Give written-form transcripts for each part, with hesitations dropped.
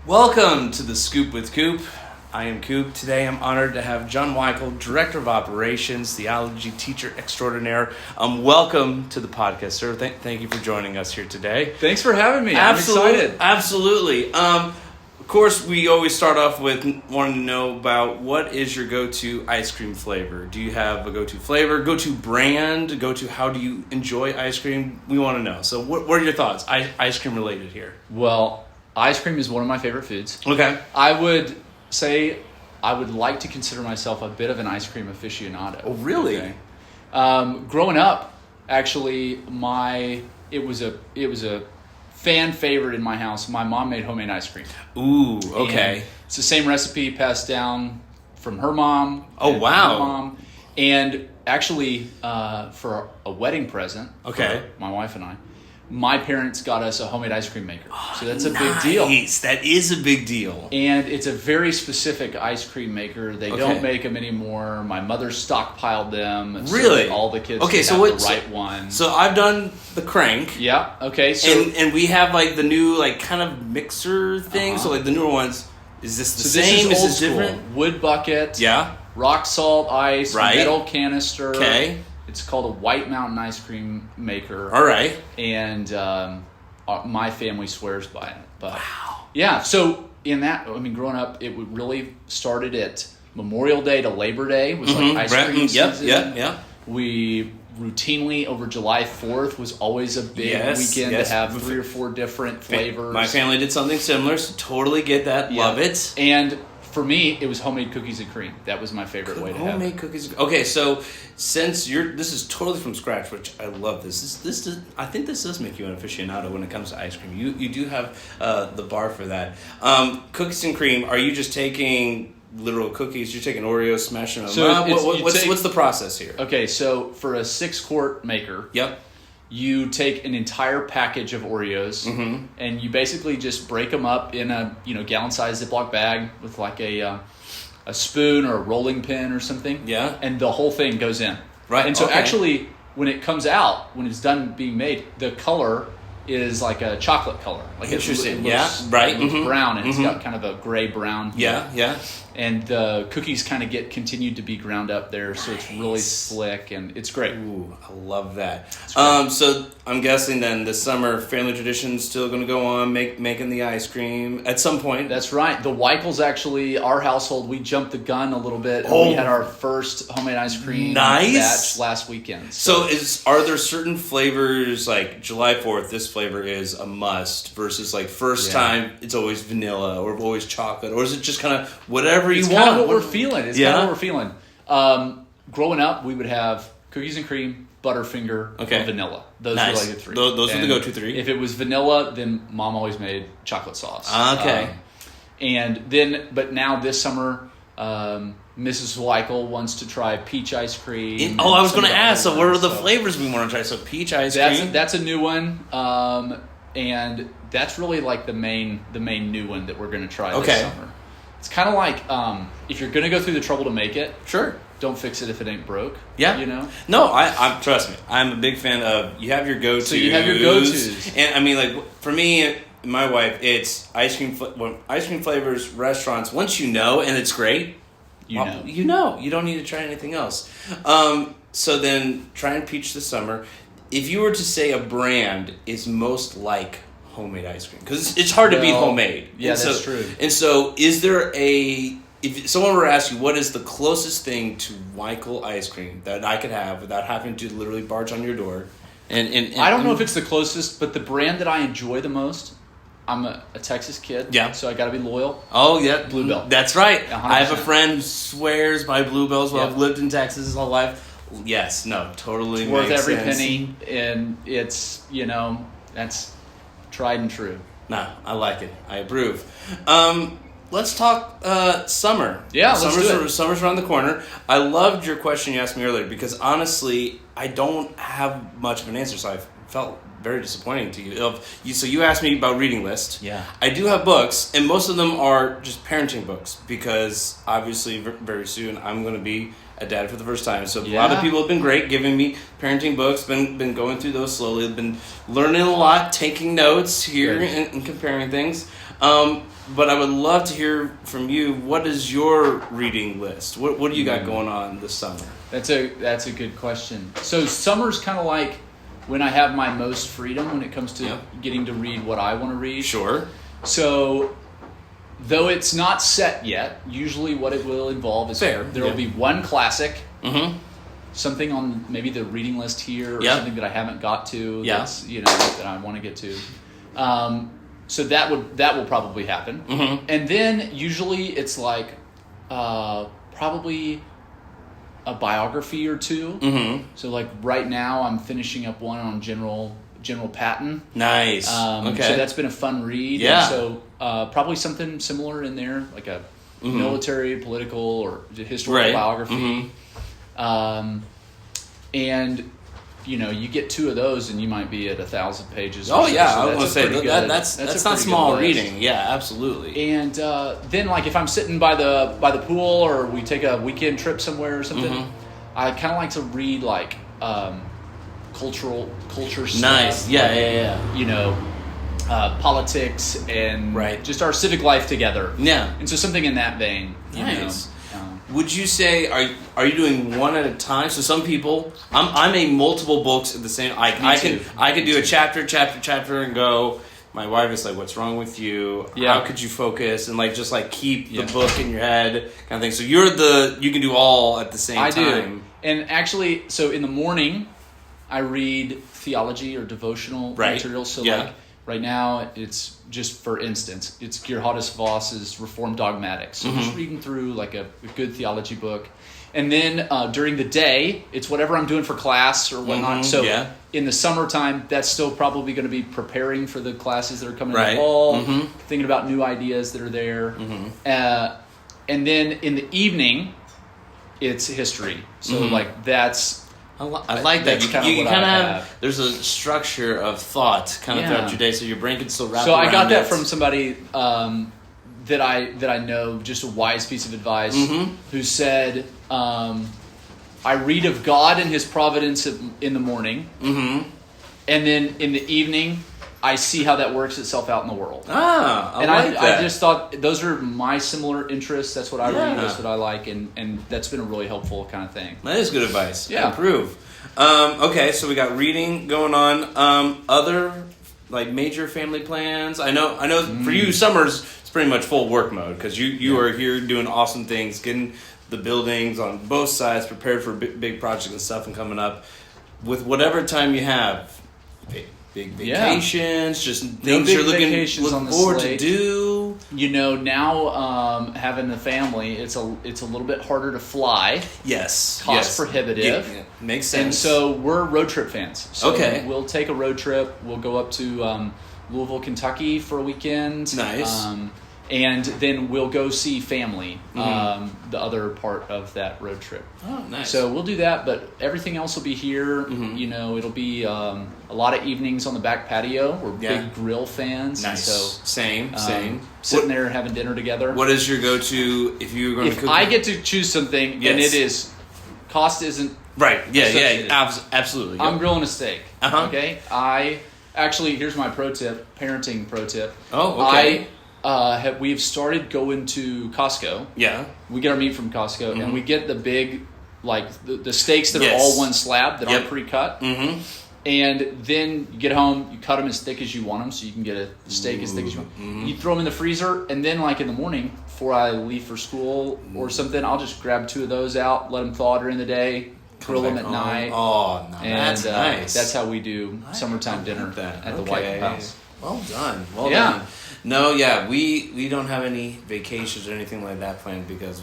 Welcome to the Scoop with Coop. I am Coop. Today I'm honored to have John Weichel, Director of Operations, Theology Teacher Extraordinaire. Welcome to the podcast, sir. Thank you for joining us here today. Thanks for having me. I'm excited. Absolutely. Of course, we always start off with wanting to know about what is your go-to ice cream flavor. Do you have a go-to flavor, go-to brand, go-to how do you enjoy ice cream? We want to know. So what are your thoughts, ice cream related here? Well, ice cream is one of my favorite foods. Okay. I would say I would like to consider myself a bit of an ice cream aficionado. Oh, really? Okay. Growing up, actually, it was a fan favorite in my house. My mom made homemade ice cream. Ooh, okay. And it's the same recipe passed down from her mom. Oh, wow. Her mom. And actually, for a wedding present, okay, for my wife and I, my parents got us a homemade ice cream maker. So that's a big deal. That is a big deal. And it's a very specific ice cream maker. They don't make them anymore. My mother stockpiled them. Really? So all the kids so have the right one. So I've done the crank. Yeah, okay. So and we have like the new like kind of mixer thing. So like the newer ones, is this the same? This is old this school. different? Wood bucket. Yeah. Rock salt ice. Right. Metal canister. Okay. It's called a White Mountain ice cream maker. All right. And my family swears by it. But wow. Yeah. So in that, I mean, growing up, it really started at Memorial Day to Labor Day was like ice cream season. Yep. We routinely over July 4th was always a big weekend to have 3 or 4 different flavors. My family did something similar, so totally get that. Yeah. Love it. And for me, it was homemade cookies and cream. That was my favorite way to have it. Homemade cookies. Okay, so since this is totally from scratch, which I love this. I think this does make you an aficionado when it comes to ice cream. You do have the bar for that. Cookies and cream. Are you just taking literal cookies? You're taking Oreos, smashing them up. What's the process here? Okay, so for a 6-quart maker. Yep. You take an entire package of Oreos, and you basically just break them up in a gallon-sized Ziploc bag with like a spoon or a rolling pin or something. Yeah. And the whole thing goes in. Right. And so actually, when it comes out, when it's done being made, the color is like a chocolate color. Like interesting. It looks brown, and it's got kind of a gray-brown. Yeah. And the cookies kind of continued to be ground up there, so it's really slick, and it's great. Ooh, I love that. So I'm guessing then this summer, family tradition's still going to go on, making the ice cream at some point. That's right. The Weichels actually, our household, we jumped the gun a little bit. We had our first homemade ice cream batch last weekend. So are there certain flavors, like July 4th, this flavor is a must, versus like first time, it's always vanilla or always chocolate, or is it just kind of whatever you want? It's kind of what we're feeling. Growing up, we would have cookies and cream, Butterfinger, and vanilla. Those were like the 3. Those are the go-to 3. If it was vanilla, then Mom always made chocolate sauce. Okay. But now this summer, Mrs. Weichel wants to try peach ice cream. I was going to ask. So what are the flavors we want to try? So peach ice cream. That's a new one. And that's really like the main new one that we're going to try this summer. It's kind of like if you're going to go through the trouble to make it, sure, don't fix it if it ain't broke. Yeah, No, I trust me. I'm a big fan of you have your go-tos. So you have your go-tos, and I mean, like for me, and my wife, it's ice cream flavors, restaurants. Once you know, and it's great, you know. You don't need to try anything else. So then, trying peach this summer. If you were to say a brand is most like homemade ice cream, because it's hard to beat homemade. Yeah, that's true. And so, is there if someone were to ask you what is the closest thing to Weichel ice cream that I could have without having to literally barge on your door? And I don't know if it's the closest, but the brand that I enjoy the most. I'm a Texas kid, so I got to be loyal. Oh, yeah. Bluebell. That's right. 100%. I have a friend who swears by Bluebells. Well, I've lived in Texas his whole life. Yes, no, totally it's worth every penny, and it's, that's tried and true. No, I like it. I approve. Let's talk summer. Yeah, let's do it. Summer's around the corner. I loved your question you asked me earlier because honestly, I don't have much of an answer, so I felt very disappointing to you. So you asked me about reading list. Yeah. I do have books, and most of them are just parenting books because obviously very soon I'm going to be a dad for the first time. So a lot of people have been great giving me parenting books, been going through those slowly, been learning a lot, taking notes here and comparing things. But I would love to hear from you. What is your reading list? What do you got going on this summer? That's a good question. So summer's kind of like when I have my most freedom when it comes to getting to read what I want to read. Sure. So though it's not set yet, usually what it will involve is there will be one classic, something on maybe the reading list here, or something that I haven't got to that's that I want to get to. So that will probably happen. And then usually it's like probably a biography or two. So like right now I'm finishing up one on General Patton. Nice. Okay. So that's been a fun read. Yeah. And so probably something similar in there, like a military, political, or historical biography. And you get two of those, and you might be at 1,000 pages. Oh yeah, so I was going to say that's not small reading. Yeah, absolutely. And then, like, if I'm sitting by the pool, or we take a weekend trip somewhere or something, I kind of like to read like culture stuff. Nice. Yeah. Politics and just our civic life together. Yeah. And so something in that vein. Nice. Would you say are you doing one at a time? So some people, I'm a multiple books at the same. I can do a chapter and go. My wife is like, "What's wrong with you? How could you focus?" And just keep the book in your head, kind of thing. So you can do all at the same time. I do. And actually, so in the morning, I read theology or devotional material. So right now, it's just, for instance, it's Gerhardus Voss's Reformed Dogmatics. So just reading through like a good theology book. And then during the day, it's whatever I'm doing for class or whatnot. So in the summertime, that's still probably going to be preparing for the classes that are coming in the fall, thinking about new ideas that are there. And then in the evening, it's history. So that's... I like that. You kind of have. There's a structure of thought kind of throughout your day, so your brain can still wrap. So I got that from somebody that I know, just a wise piece of advice, who said, "I read of God and His providence in the morning, and then in the evening, I see how that works itself out in the world." I just thought those are my similar interests. That's what I read. That's what I like, and that's been a really helpful kind of thing. That is good advice. Yeah, I approve. Okay, so we got reading going on. Other major family plans. I know. For you, summer's it's pretty much full work mode because you are here doing awesome things, getting the buildings on both sides prepared for big projects and stuff, and coming up with whatever time you have. Big vacations, just things you're looking forward to do. Now having a family, it's a little bit harder to fly. Yes, cost prohibitive. Yeah, makes sense. And so we're road trip fans. So we'll take a road trip. We'll go up to Louisville, Kentucky for a weekend. Nice. And then we'll go see family, the other part of that road trip. Oh, nice. So we'll do that, but everything else will be here. It'll be a lot of evenings on the back patio. We're big grill fans. Nice. So same. Sitting there having dinner together. What is your go-to if you're going to cook? If I get to choose something, and it is, cost isn't... Right, absolutely. I'm grilling a steak, okay? Here's my parenting pro tip. Oh, okay. We've started going to Costco. Yeah. We get our meat from Costco, and we get the big, the steaks that are all one slab that aren't pre-cut. And then you get home, you cut them as thick as you want them, so you can get a steak as thick as you want. You throw them in the freezer, and then in the morning, before I leave for school or something, I'll just grab two of those out, let them thaw during the day, grill them at night. Oh, no, that's nice. That's how we do summertime dinner at the White House. Well done. Well done. No, we don't have any vacations or anything like that planned because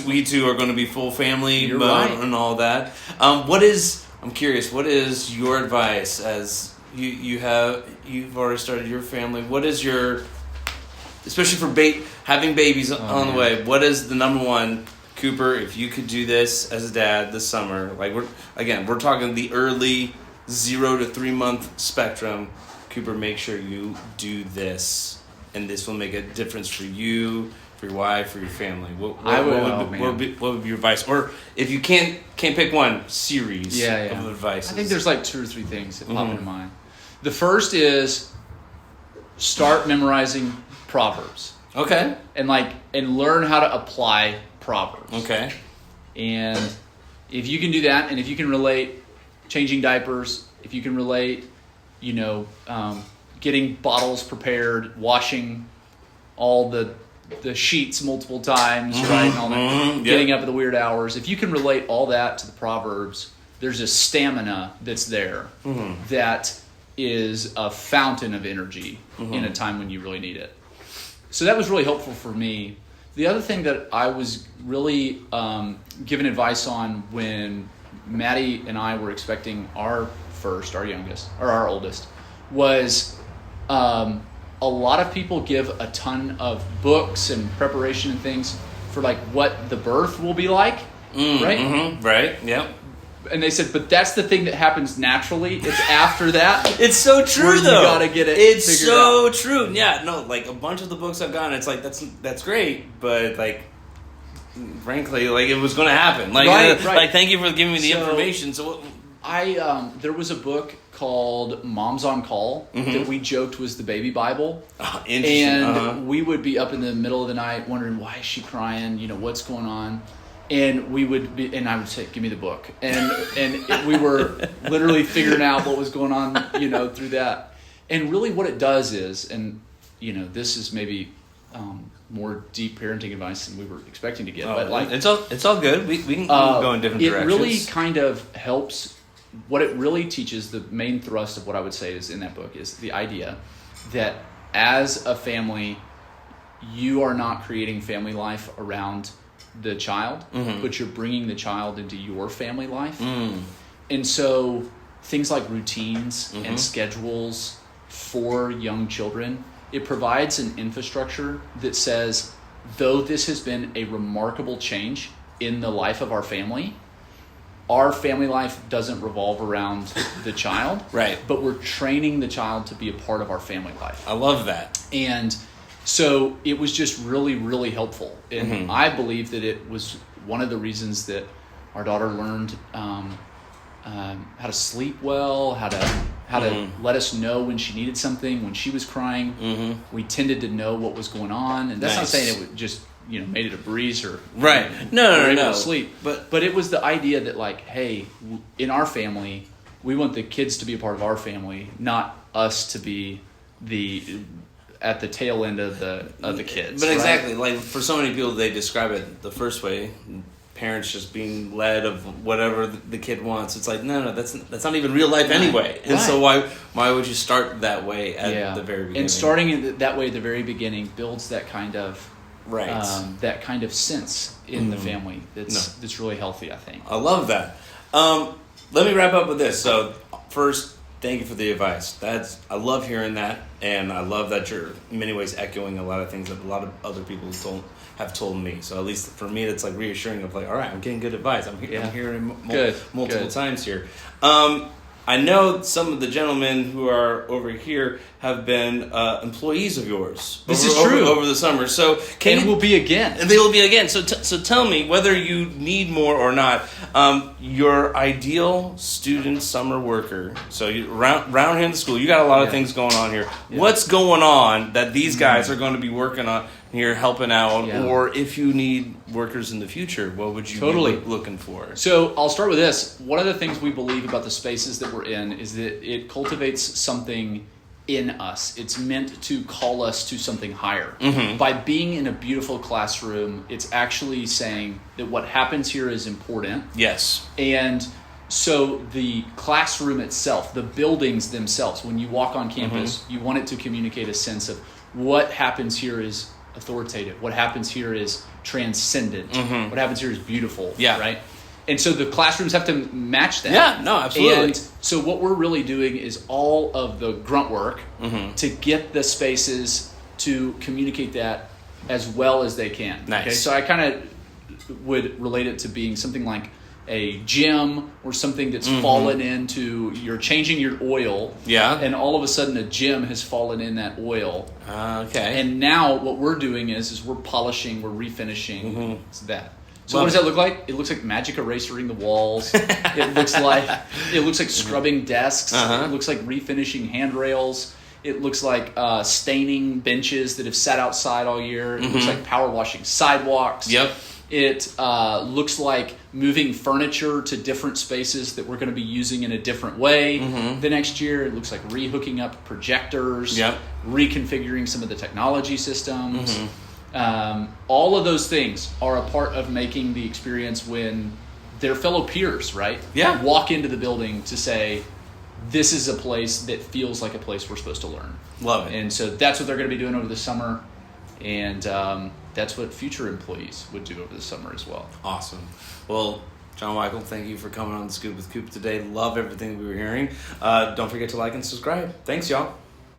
we two are going to be full family mode and all that. I'm curious, what is your advice as you've already started your family? What is your, especially for having babies on the way, what is the number one, Cooper, if you could do this as a dad this summer, we're talking the early 0 to 3 month spectrum. Cooper, make sure you do this, and this will make a difference for you, for your wife, for your family. What would be your advice? Or if you can't pick one, series of advice. I think there's 2 or 3 things that pop into mind. The first is start memorizing Proverbs. Okay. And learn how to apply Proverbs. Okay. And if you can do that, and if you can relate changing diapers, if you can relate, getting bottles prepared, washing all the sheets multiple times, right? And all that, getting up at the weird hours. If you can relate all that to the Proverbs, there's a stamina that's there that is a fountain of energy in a time when you really need it. So that was really helpful for me. The other thing that I was really given advice on when Maddie and I were expecting our oldest, was a lot of people give a ton of books and preparation and things for what the birth will be like, right? Mm-hmm, right, yep. And they said, but that's the thing that happens naturally. It's after that. It's so true, though. You gotta get it. It's so true. Yeah, no, a bunch of the books I've gotten, it's that's great, but frankly, it was going to happen. Right. Thank you for giving me the information. So there was a book called Moms on Call that we joked was the baby Bible. Oh, interesting. And we would be up in the middle of the night wondering, why is she crying? What's going on? And I would say, give me the book. And we were literally figuring out what was going on, through that. And really what it does is, and, this is maybe more deep parenting advice than we were expecting to get. But it's all good. We can go in different directions. It really kind of helps. What it really teaches, the main thrust of what I would say is in that book, is the idea that as a family, you are not creating family life around the child, but you're bringing the child into your family life. And so things like routines and schedules for young children, it provides an infrastructure that says, though this has been a remarkable change in the life of our family life doesn't revolve around the child. Right. But we're training the child to be a part of our family life. I love that. And so it was just really, really helpful. And I believe that it was one of the reasons that our daughter learned how to sleep well, how to let us know when she needed something, when she was crying. We tended to know what was going on. And that's not saying it would just made it a breeze or no sleep. But it was the idea that hey, in our family, we want the kids to be a part of our family, not us to be at the tail end of the kids. But exactly, for so many people, they describe it the first way. Parents just being led of whatever the kid wants. It's no, that's not even real life anyway. And so why would you start that way at the very beginning? And starting that way at the very beginning builds that kind of that kind of sense in the family that's really healthy, I think. I love that. Let me wrap up with this. So first, thank you for the advice. I love hearing that, and I love that you're in many ways echoing a lot of things that a lot of other people have told me. So at least for me, it's reassuring of all right, I'm getting good advice. I'm hearing multiple times here. I know some of the gentlemen who are over here have been employees of yours. This is true. Over the summer. So will be again. And they will be again. So tell me, whether you need more or not, your ideal student summer worker. So round here in the school, you got a lot of things going on here. Yeah. What's going on that these guys are going to be working on here, helping out? Yeah. Or if you need workers in the future, what would you be looking for? So I'll start with this. One of the things we believe about the spaces that we're in is that it cultivates something in us. It's meant to call us to something higher. By being in a beautiful classroom, it's actually saying that what happens here is important. Yes. And so the classroom itself, the buildings themselves, when you walk on campus, you want it to communicate a sense of what happens here is authoritative. What happens here is transcendent. What happens here is beautiful. Yeah. Right? And so the classrooms have to match that. Yeah, no, absolutely. And so what we're really doing is all of the grunt work to get the spaces to communicate that as well as they can. Nice. Okay? So I kind of would relate it to being something like a gym or something that's fallen into, you're changing your oil. Yeah. And all of a sudden a gym has fallen in that oil. Okay. And now what we're doing is we're polishing, we're refinishing that. So what does that look like? It looks like magic erasering the walls. It looks like scrubbing desks. It looks like refinishing handrails. It looks like staining benches that have sat outside all year. It looks like power washing sidewalks. Yep. It looks like moving furniture to different spaces that we're going to be using in a different way the next year. It looks like re-hooking up projectors, reconfiguring some of the technology systems. All of those things are a part of making the experience when their fellow peers, right? Yeah. Walk into the building to say, this is a place that feels like a place we're supposed to learn. Love it. And so that's what they're going to be doing over the summer. And that's what future employees would do over the summer as well. Awesome. Well, John Michael, thank you for coming on the Scoop with Coop today. Love everything we were hearing. Don't forget to like and subscribe. Thanks, y'all.